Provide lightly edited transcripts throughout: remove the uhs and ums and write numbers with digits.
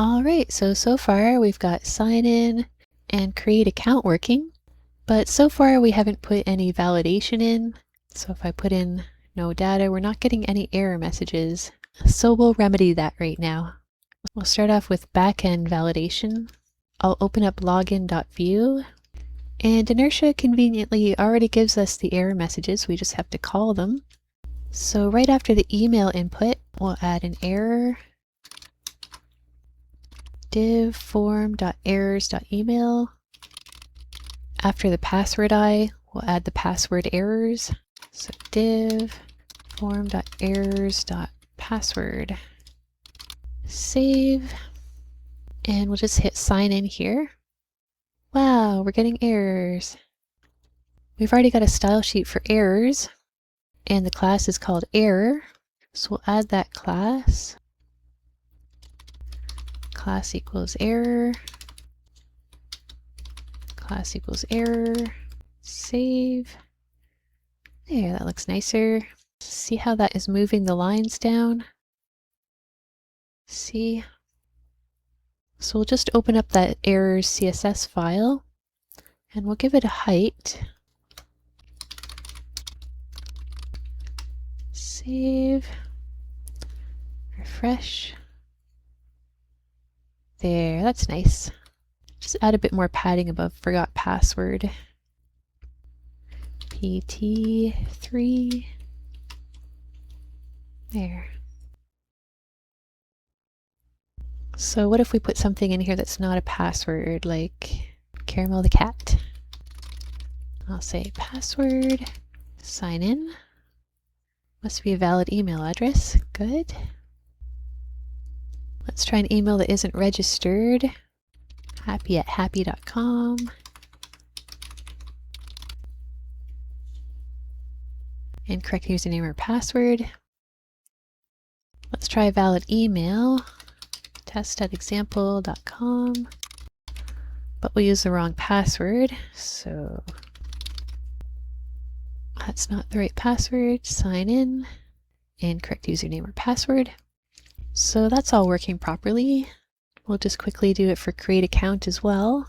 Alright, so far we've got sign in and create account working, but so far we haven't put any validation in. So if I put in no data, we're not getting any error messages. So we'll remedy that right now. We'll start off with backend validation. I'll open up login.view, and Inertia conveniently already gives us the error messages. We just have to call them. So right after the email input, we'll add an error. Div form.errors.email. After the password I, we'll add the password errors. So div form.errors.password. Save. And we'll just hit sign in here. Wow, we're getting errors. We've already got a style sheet for errors, and the class is called error. So we'll add that class. Class equals error. Class equals error. Save. There, that looks nicer. See how that is moving the lines down? See? So we'll just open up that errors CSS file, and we'll give it a height. Save. Refresh. There, that's nice. Just add a bit more padding above forgot password. PT3. There. So what if we put something in here that's not a password, like Caramel the cat? I'll say password, sign in. Must be a valid email address. Good. Let's try an email that isn't registered. happy@happy.com. Incorrect username or password. Let's try a valid email. test.example.com. But we'll use the wrong password, so that's not the right password. Sign in. Incorrect username or password. So that's all working properly. We'll just quickly do it for create account as well.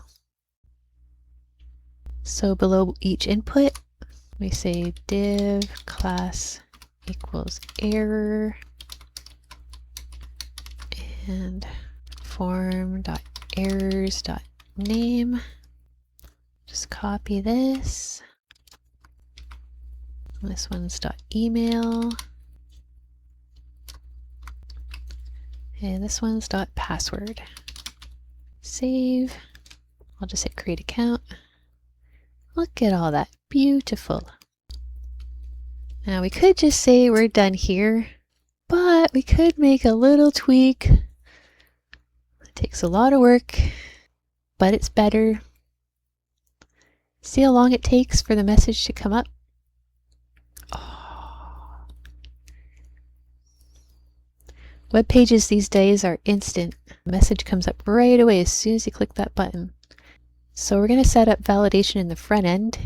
So below each input, we say div class equals error and form.errors.name. Just copy this. This one's .email. And this one's .password. Save. I'll just hit create account. Look at all that. Beautiful. Now we could just say we're done here, but we could make a little tweak. It takes a lot of work, but it's better. See how long it takes for the message to come up? Web pages these days are instant. The message comes up right away as soon as you click that button. So we're going to set up validation in the front end.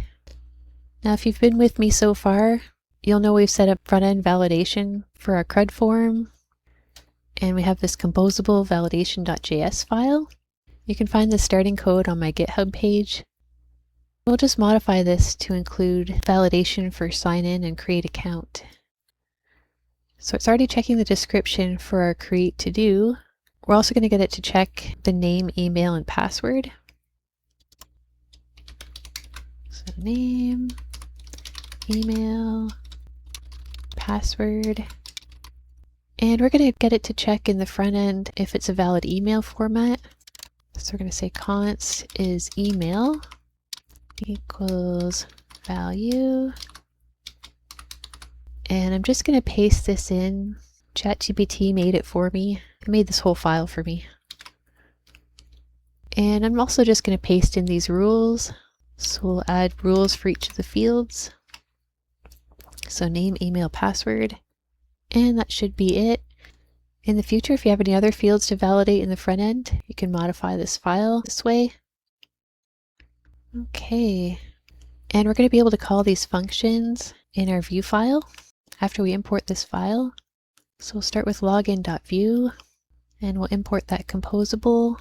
Now if you've been with me so far, you'll know we've set up front end validation for our CRUD form. And we have this composable validation.js file. You can find the starting code on my GitHub page. We'll just modify this to include validation for sign in and create account. So it's already checking the description for our create to do. We're also going to get it to check the name, email, and password. So name, email, password. And we're going to get it to check in the front end if it's a valid email format. So we're going to say const is email equals value. And I'm just going to paste this in. ChatGPT made it for me. It made this whole file for me. And I'm also just going to paste in these rules. So we'll add rules for each of the fields. So name, email, password. And that should be it. In the future, if you have any other fields to validate in the front end, you can modify this file this way. Okay. And we're going to be able to call these functions in our view file after we import this file. So we'll start with login.view, And we'll import that composable.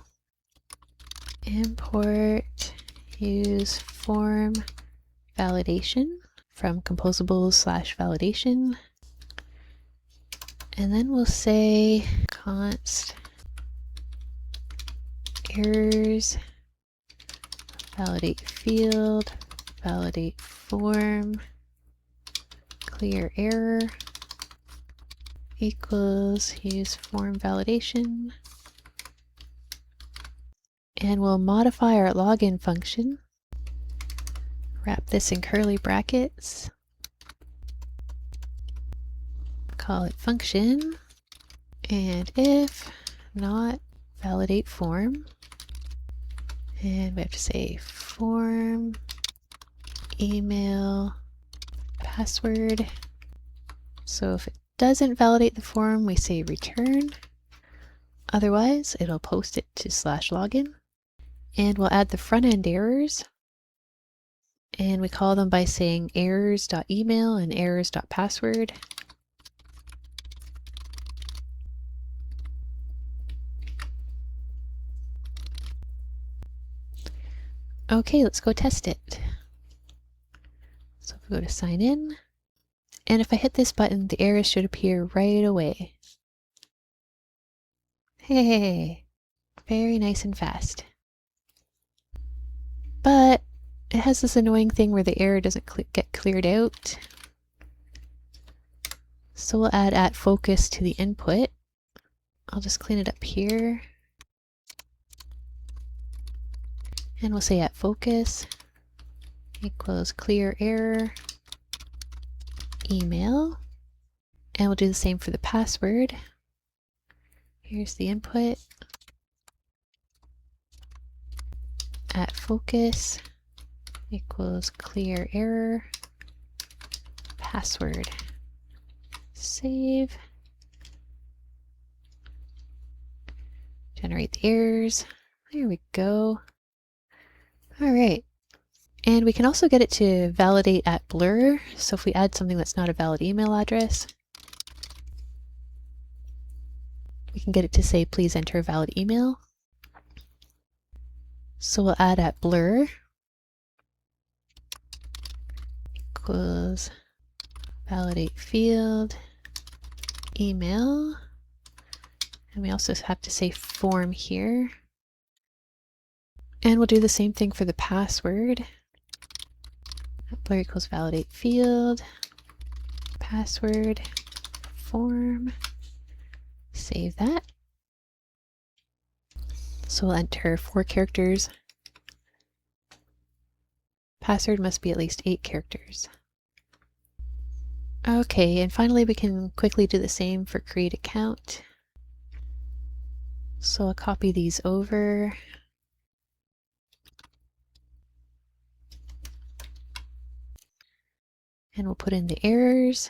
Import use form validation from composables/validation. And then we'll say const errors, validate field, validate form, clear error equals use form validation. And we'll modify our login function. Wrap this in curly brackets. Call it function. And if not validate form. And we have to say form, email, password. So if it doesn't validate the form, we say return. Otherwise, it'll post it to /login. And we'll add the front end errors. And we call them by saying errors.email and errors.password. Okay, let's go test it. So if we go to sign in, and if I hit this button, the errors should appear right away. Hey, very nice and fast. But it has this annoying thing where the error doesn't get cleared out. So we'll add @focus to the input. I'll just clean it up here. And we'll say @focus equals clear error email. And we'll do the same for the password. Here's the input. @focus equals clear error password. Save. Generate the errors. There we go. All right. And we can also get it to validate @blur. So if we add something that's not a valid email address, we can get it to say, please enter a valid email. So we'll add @blur equals validate field email. And we also have to say form here. And we'll do the same thing for the password. @blur equals validate field, password, form. Save that. So we'll enter 4 characters. Password must be at least 8 characters. Okay, and finally we can quickly do the same for create account. So I'll copy these over. And we'll put in the errors.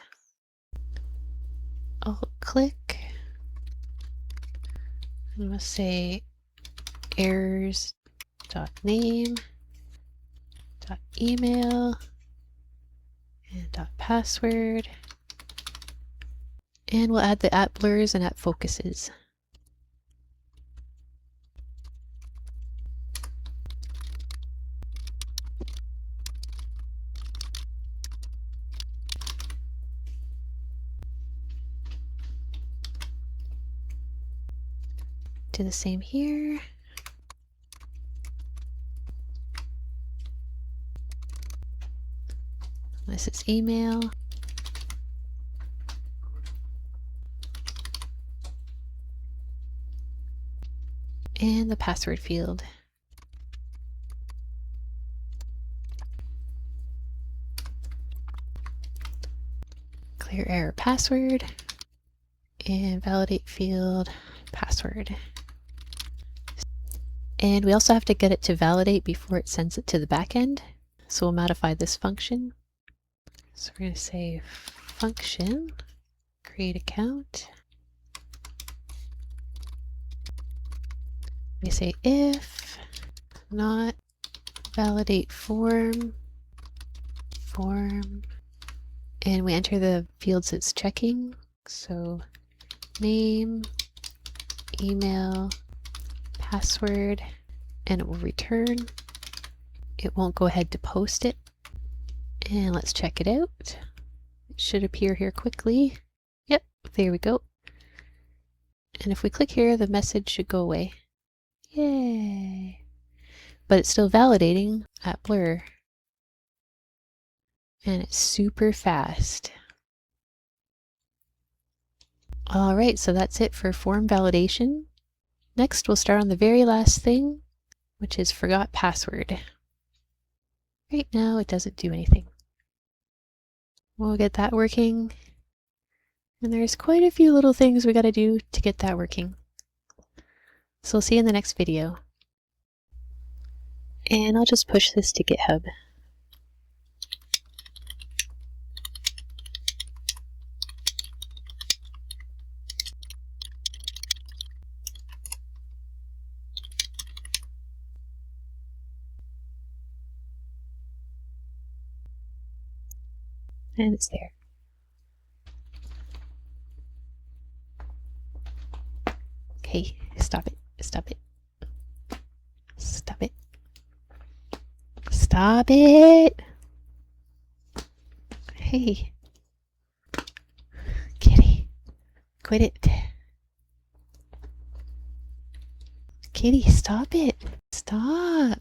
Alt-click. And we'll say errors.name.email and .password. And we'll add the @blurs and @focuses. Do the same here. This is email. And the password field. Clear error password. And validate field password. And we also have to get it to validate before it sends it to the backend. So we'll modify this function. So we're going to say function, create account. We say if not validate form, and we enter the fields it's checking. So name, email password, and it will return. It won't go ahead to post it. And let's check it out. It should appear here quickly. Yep, there we go. And if we click here, the message should go away. Yay! But it's still validating at blur. And it's super fast. Alright, so that's it for form validation. Next, we'll start on the very last thing, which is forgot password. Right now, it doesn't do anything. We'll get that working. And there's quite a few little things we gotta do to get that working. So we'll see you in the next video. And I'll just push this to GitHub. And it's there. Okay, stop it, stop it. Stop it. Stop it! Hey. Kitty. Quit it. Kitty, stop it. Stop.